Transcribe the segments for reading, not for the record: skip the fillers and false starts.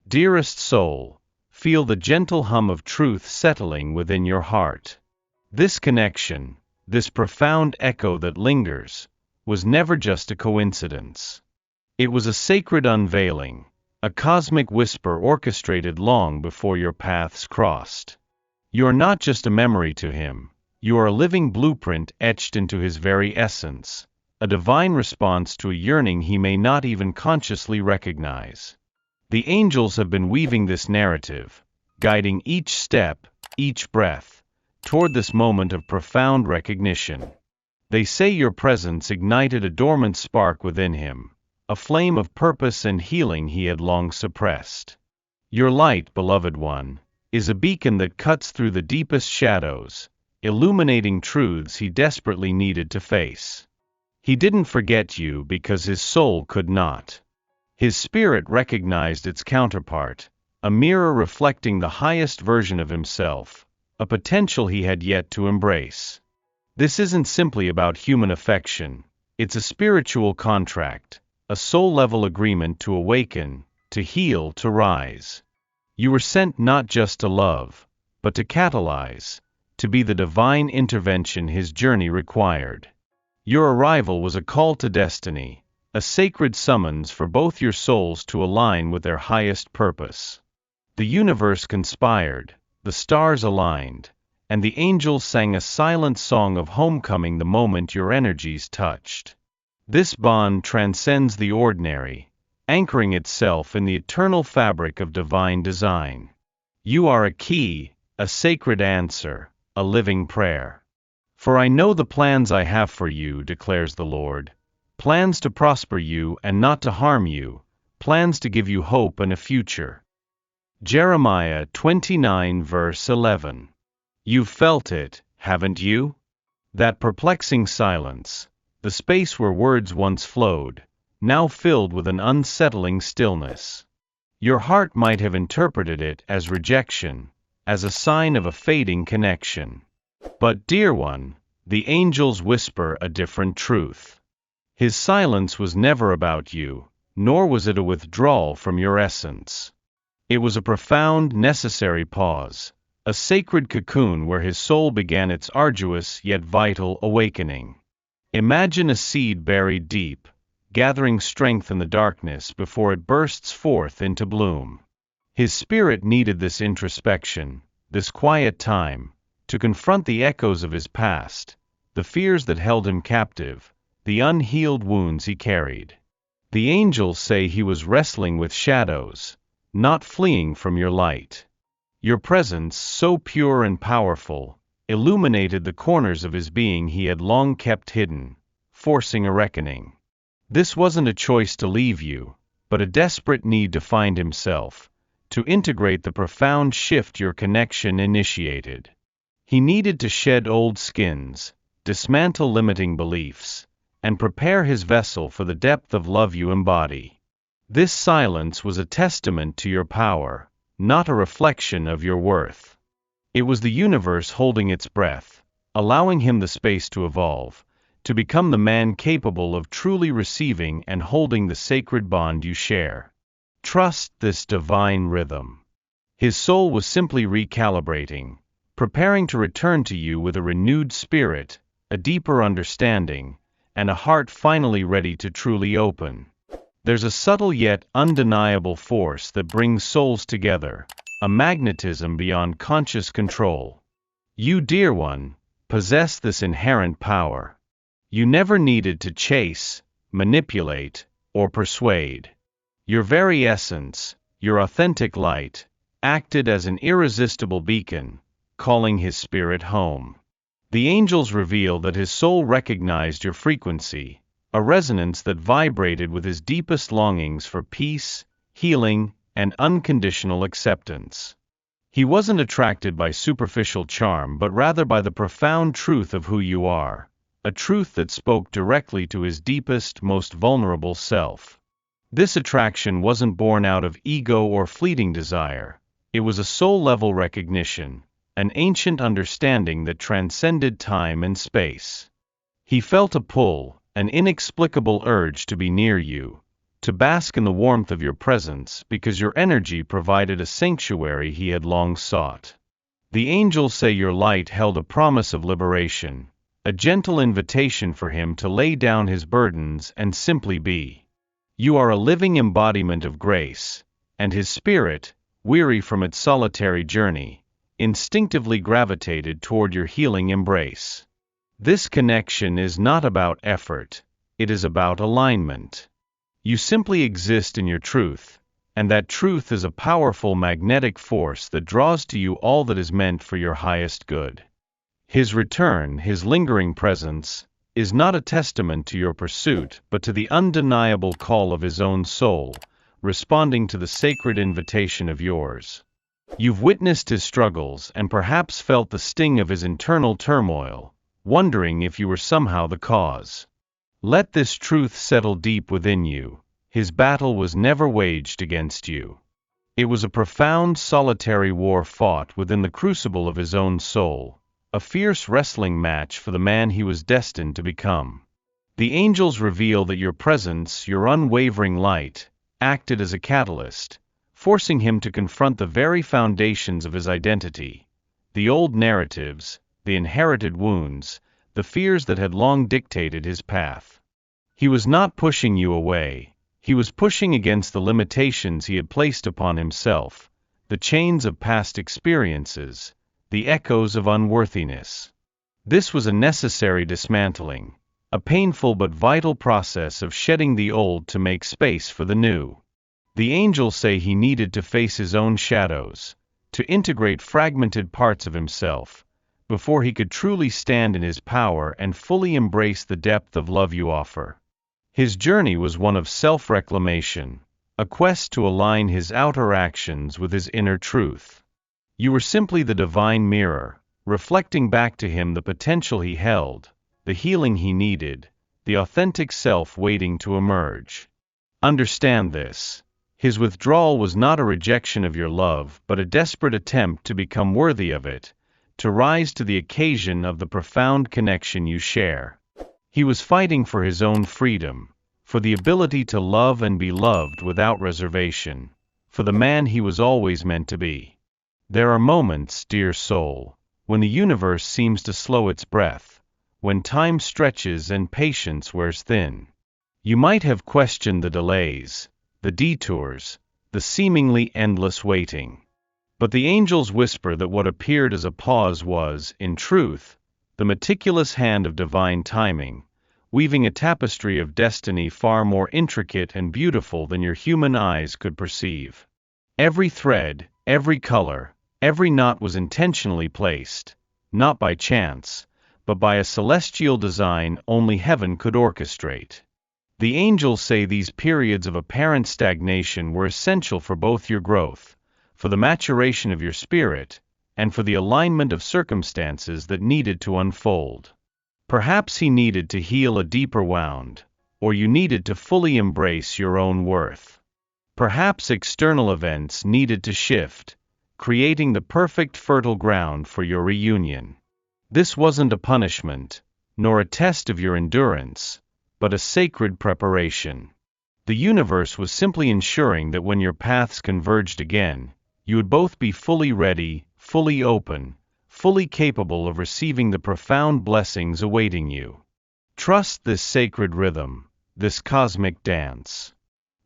Dearest soul, feel the gentle hum of truth settling within your heart. This connection, this profound echo that lingers, was never just a coincidence. It was a sacred unveiling, a cosmic whisper orchestrated long before your paths crossed. You are not just a memory to him, you are a living blueprint etched into his very essence, a divine response to a yearning he may not even consciously recognize. The angels have been weaving this narrative, guiding each step, each breath, toward this moment of profound recognition. They say your presence ignited a dormant spark within him, a flame of purpose and healing he had long suppressed. Your light, beloved one, is a beacon that cuts through the deepest shadows, illuminating truths he desperately needed to face. He didn't forget you because his soul could not. His spirit recognized its counterpart, a mirror reflecting the highest version of himself, a potential he had yet to embrace. This isn't simply about human affection, it's a spiritual contract, a soul-level agreement to awaken, to heal, to rise. You were sent not just to love, but to catalyze, to be the divine intervention his journey required. Your arrival was a call to destiny, a sacred summons for both your souls to align with their highest purpose. The universe conspired, the stars aligned, and the angels sang a silent song of homecoming the moment your energies touched. This bond transcends the ordinary, anchoring itself in the eternal fabric of divine design. You are a key, a sacred answer, a living prayer. For I know the plans I have for you, declares the Lord, plans to prosper you and not to harm you, plans to give you hope and a future. Jeremiah 29 verse 11. You've felt it, haven't you? That perplexing silence, the space where words once flowed, now filled with an unsettling stillness. Your heart might have interpreted it as rejection, as a sign of a fading connection. But, dear one, the angels whisper a different truth. His silence was never about you, nor was it a withdrawal from your essence. It was a profound, necessary pause, a sacred cocoon where his soul began its arduous yet vital awakening. Imagine a seed buried deep, gathering strength in the darkness before it bursts forth into bloom. His spirit needed this introspection, this quiet time, to confront the echoes of his past, the fears that held him captive, the unhealed wounds he carried. The angels say he was wrestling with shadows, not fleeing from your light. Your presence, so pure and powerful, illuminated the corners of his being he had long kept hidden, forcing a reckoning. This wasn't a choice to leave you, but a desperate need to find himself, to integrate the profound shift your connection initiated. He needed to shed old skins, dismantle limiting beliefs, and prepare his vessel for the depth of love you embody. This silence was a testament to your power, not a reflection of your worth. It was the universe holding its breath, allowing him the space to evolve, to become the man capable of truly receiving and holding the sacred bond you share. Trust this divine rhythm. His soul was simply recalibrating, preparing to return to you with a renewed spirit, a deeper understanding, and a heart finally ready to truly open. There's a subtle yet undeniable force that brings souls together, a magnetism beyond conscious control. You, dear one, possess this inherent power. You never needed to chase, manipulate, or persuade. Your very essence, your authentic light, acted as an irresistible beacon, calling his spirit home. The angels reveal that his soul recognized your frequency, a resonance that vibrated with his deepest longings for peace, healing, and unconditional acceptance. He wasn't attracted by superficial charm but rather by the profound truth of who you are, a truth that spoke directly to his deepest, most vulnerable self. This attraction wasn't born out of ego or fleeting desire, it was a soul-level recognition, an ancient understanding that transcended time and space. He felt a pull, an inexplicable urge to be near you, to bask in the warmth of your presence because your energy provided a sanctuary he had long sought. The angels say your light held a promise of liberation, a gentle invitation for him to lay down his burdens and simply be. You are a living embodiment of grace, and his spirit, weary from its solitary journey, instinctively gravitated toward your healing embrace. This connection is not about effort, it is about alignment. You simply exist in your truth, and that truth is a powerful magnetic force that draws to you all that is meant for your highest good. His return, his lingering presence, is not a testament to your pursuit but to the undeniable call of his own soul, responding to the sacred invitation of yours. You've witnessed his struggles and perhaps felt the sting of his internal turmoil, wondering if you were somehow the cause. Let this truth settle deep within you. His battle was never waged against you. It was a profound solitary war fought within the crucible of his own soul, a fierce wrestling match for the man he was destined to become. The angels reveal that your presence, your unwavering light, acted as a catalyst, forcing him to confront the very foundations of his identity, the old narratives, the inherited wounds, the fears that had long dictated his path. He was not pushing you away, he was pushing against the limitations he had placed upon himself, the chains of past experiences, the echoes of unworthiness. This was a necessary dismantling, a painful but vital process of shedding the old to make space for the new. The angels say he needed to face his own shadows, to integrate fragmented parts of himself, before he could truly stand in his power and fully embrace the depth of love you offer. His journey was one of self-reclamation, a quest to align his outer actions with his inner truth. You were simply the divine mirror, reflecting back to him the potential he held, the healing he needed, the authentic self waiting to emerge. Understand this. His withdrawal was not a rejection of your love but a desperate attempt to become worthy of it, to rise to the occasion of the profound connection you share. He was fighting for his own freedom, for the ability to love and be loved without reservation, for the man he was always meant to be. There are moments, dear soul, when the universe seems to slow its breath, when time stretches and patience wears thin. You might have questioned the delays, the detours, the seemingly endless waiting. But the angels whisper that what appeared as a pause was, in truth, the meticulous hand of divine timing, weaving a tapestry of destiny far more intricate and beautiful than your human eyes could perceive. Every thread, every color, every knot was intentionally placed, not by chance, but by a celestial design only heaven could orchestrate. The angels say these periods of apparent stagnation were essential for both your growth, for the maturation of your spirit, and for the alignment of circumstances that needed to unfold. Perhaps he needed to heal a deeper wound, or you needed to fully embrace your own worth. Perhaps external events needed to shift, creating the perfect fertile ground for your reunion. This wasn't a punishment, nor a test of your endurance, but a sacred preparation. The universe was simply ensuring that when your paths converged again, you would both be fully ready, fully open, fully capable of receiving the profound blessings awaiting you. Trust this sacred rhythm, this cosmic dance.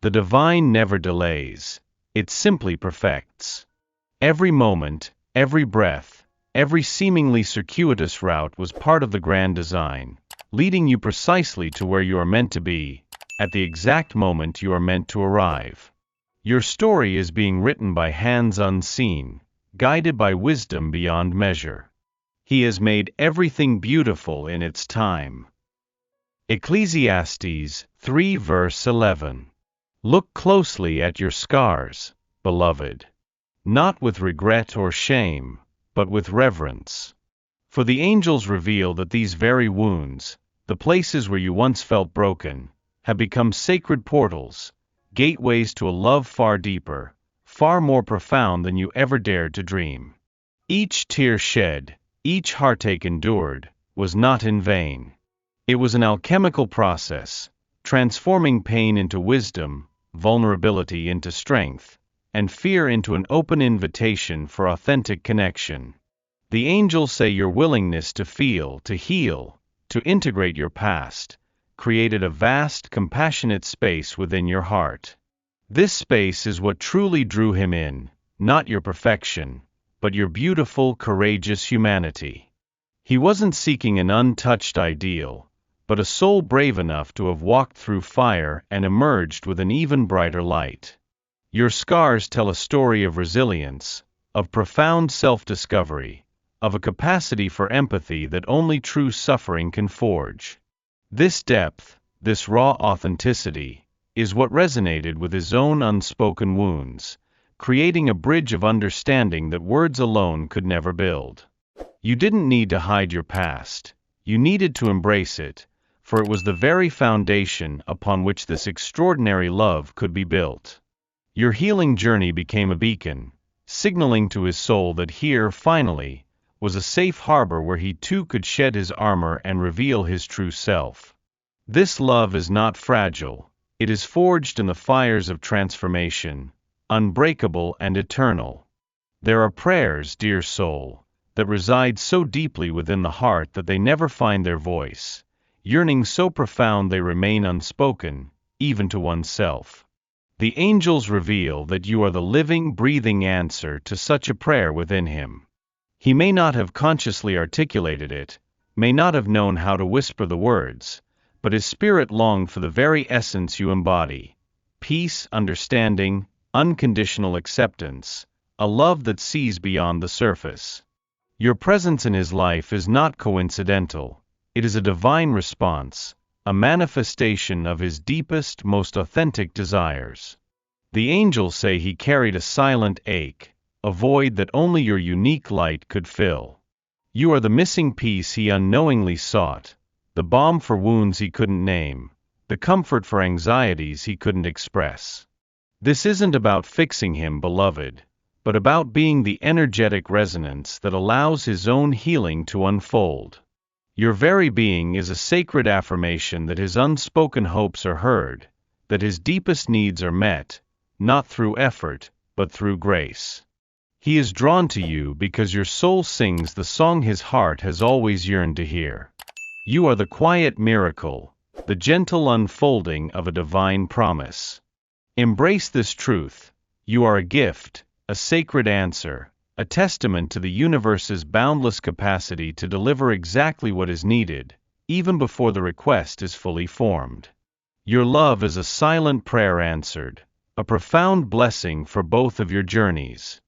The divine never delays, it simply perfects. Every moment, every breath, every seemingly circuitous route was part of the grand design, leading you precisely to where you are meant to be, at the exact moment you are meant to arrive. Your story is being written by hands unseen, guided by wisdom beyond measure. He has made everything beautiful in its time. Ecclesiastes 3 verse 11. Look closely at your scars, beloved. Not with regret or shame, but with reverence. For the angels reveal that these very wounds, the places where you once felt broken, have become sacred portals, gateways to a love far deeper, far more profound than you ever dared to dream. Each tear shed, each heartache endured, was not in vain. It was an alchemical process, transforming pain into wisdom, vulnerability into strength, and fear into an open invitation for authentic connection. The angels say your willingness to feel, to heal, to integrate your past, created a vast, compassionate space within your heart. This space is what truly drew him in, not your perfection, but your beautiful, courageous humanity. He wasn't seeking an untouched ideal, but a soul brave enough to have walked through fire and emerged with an even brighter light. Your scars tell a story of resilience, of profound self-discovery, of a capacity for empathy that only true suffering can forge. This depth, this raw authenticity, is what resonated with his own unspoken wounds, creating a bridge of understanding that words alone could never build. You didn't need to hide your past, you needed to embrace it, for it was the very foundation upon which this extraordinary love could be built. Your healing journey became a beacon, signaling to his soul that here, finally, was a safe harbor where he too could shed his armor and reveal his true self. This love is not fragile, it is forged in the fires of transformation, unbreakable and eternal. There are prayers, dear soul, that reside so deeply within the heart that they never find their voice, yearnings so profound they remain unspoken, even to oneself. The angels reveal that you are the living, breathing answer to such a prayer within him. He may not have consciously articulated it, may not have known how to whisper the words, but his spirit longed for the very essence you embody: peace, understanding, unconditional acceptance, a love that sees beyond the surface. Your presence in his life is not coincidental, it is a divine response, a manifestation of his deepest, most authentic desires. The angels say he carried a silent ache, a void that only your unique light could fill. You are the missing piece he unknowingly sought, the balm for wounds he couldn't name, the comfort for anxieties he couldn't express. This isn't about fixing him, beloved, but about being the energetic resonance that allows his own healing to unfold. Your very being is a sacred affirmation that his unspoken hopes are heard, that his deepest needs are met, not through effort, but through grace. He is drawn to you because your soul sings the song his heart has always yearned to hear. You are the quiet miracle, the gentle unfolding of a divine promise. Embrace this truth: you are a gift, a sacred answer, a testament to the universe's boundless capacity to deliver exactly what is needed, even before the request is fully formed. Your love is a silent prayer answered, a profound blessing for both of your journeys.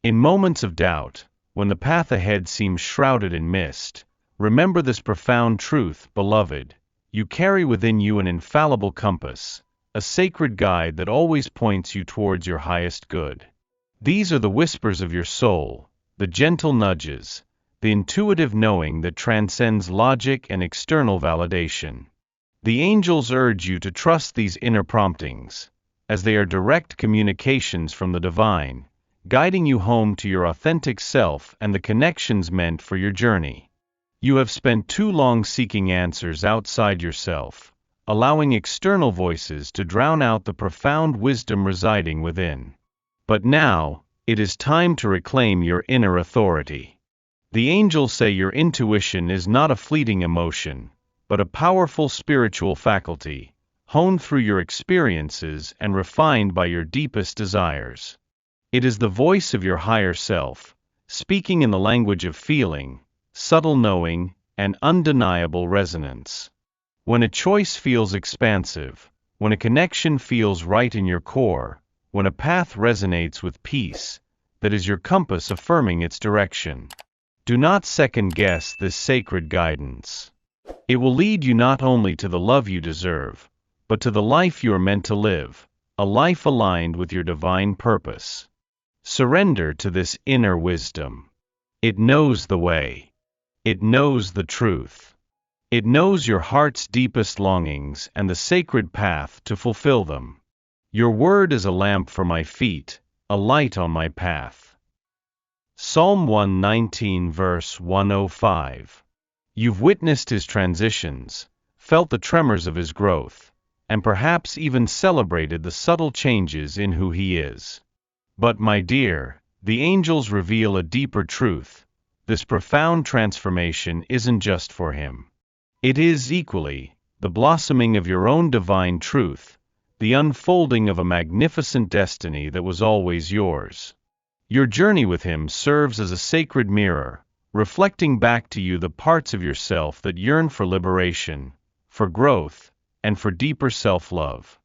In moments of doubt, when the path ahead seems shrouded in mist, remember this profound truth, beloved: you carry within you an infallible compass, a sacred guide that always points you towards your highest good. These are the whispers of your soul, the gentle nudges, the intuitive knowing that transcends logic and external validation. The angels urge you to trust these inner promptings, as they are direct communications from the divine, guiding you home to your authentic self and the connections meant for your journey. You have spent too long seeking answers outside yourself, allowing external voices to drown out the profound wisdom residing within. But now, it is time to reclaim your inner authority. The angels say your intuition is not a fleeting emotion, but a powerful spiritual faculty, honed through your experiences and refined by your deepest desires. It is the voice of your higher self, speaking in the language of feeling, subtle knowing, and undeniable resonance. When a choice feels expansive, when a connection feels right in your core, when a path resonates with peace, that is your compass affirming its direction. Do not second-guess this sacred guidance. It will lead you not only to the love you deserve, but to the life you are meant to live, a life aligned with your divine purpose. Surrender to this inner wisdom. It knows the way. It knows the truth. It knows your heart's deepest longings and the sacred path to fulfill them. Your word is a lamp for my feet, a light on my path. Psalm 119 verse 105. You've witnessed his transitions, felt the tremors of his growth, and perhaps even celebrated the subtle changes in who he is. But my dear, the angels reveal a deeper truth. This profound transformation isn't just for him. It is equally the blossoming of your own divine truth, the unfolding of a magnificent destiny that was always yours. Your journey with him serves as a sacred mirror, reflecting back to you the parts of yourself that yearn for liberation, for growth, and for deeper self-love.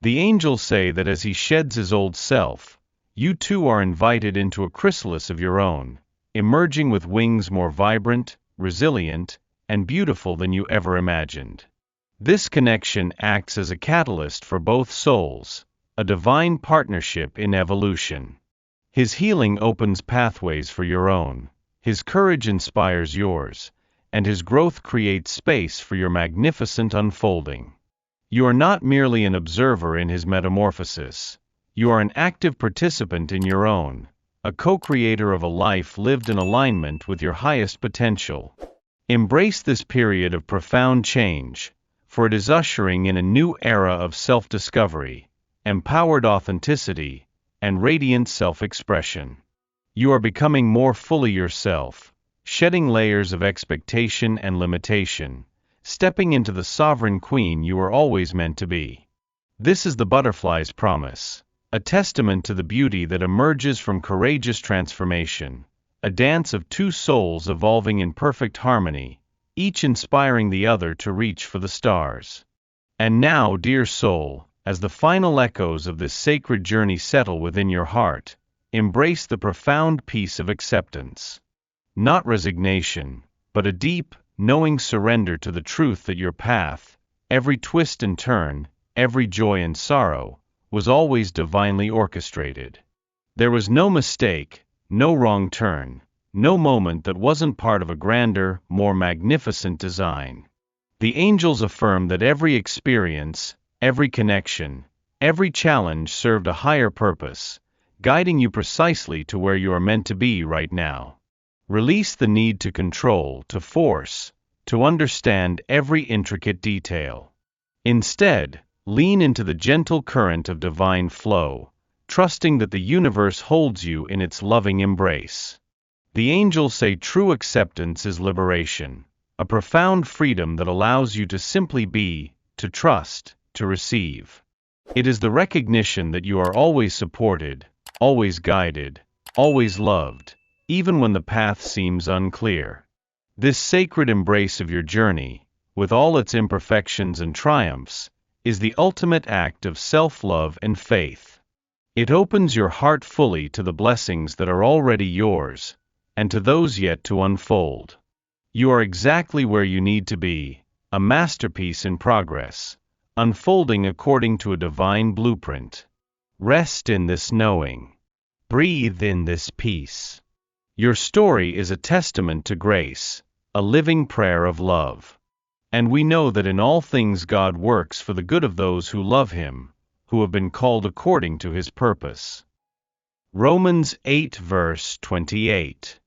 The angels say that as he sheds his old self, you too are invited into a chrysalis of your own, emerging with wings more vibrant, resilient, and beautiful than you ever imagined. This connection acts as a catalyst for both souls, a divine partnership in evolution. His healing opens pathways for your own, his courage inspires yours, and his growth creates space for your magnificent unfolding. You are not merely an observer in his metamorphosis. You are an active participant in your own, a co-creator of a life lived in alignment with your highest potential. Embrace this period of profound change, for it is ushering in a new era of self-discovery, empowered authenticity, and radiant self-expression. You are becoming more fully yourself, shedding layers of expectation and limitation, stepping into the sovereign queen you were always meant to be. This is the butterfly's promise, a testament to the beauty that emerges from courageous transformation, a dance of two souls evolving in perfect harmony, each inspiring the other to reach for the stars. And now, dear soul, as the final echoes of this sacred journey settle within your heart, embrace the profound peace of acceptance. Not resignation, but a deep, knowing surrender to the truth that your path, every twist and turn, every joy and sorrow, was always divinely orchestrated. There was no mistake, no wrong turn, no moment that wasn't part of a grander, more magnificent design. The angels affirm that every experience, every connection, every challenge served a higher purpose, guiding you precisely to where you are meant to be right now. Release the need to control, to force, to understand every intricate detail. Instead, lean into the gentle current of divine flow, trusting that the universe holds you in its loving embrace. The angels say true acceptance is liberation, a profound freedom that allows you to simply be, to trust, to receive. It is the recognition that you are always supported, always guided, always loved, even when the path seems unclear. This sacred embrace of your journey, with all its imperfections and triumphs, is the ultimate act of self-love and faith. It opens your heart fully to the blessings that are already yours, and to those yet to unfold. You are exactly where you need to be, a masterpiece in progress, unfolding according to a divine blueprint. Rest in this knowing. Breathe in this peace. Your story is a testament to grace, a living prayer of love. And we know that in all things God works for the good of those who love him, who have been called according to his purpose. Romans 8 verse 28.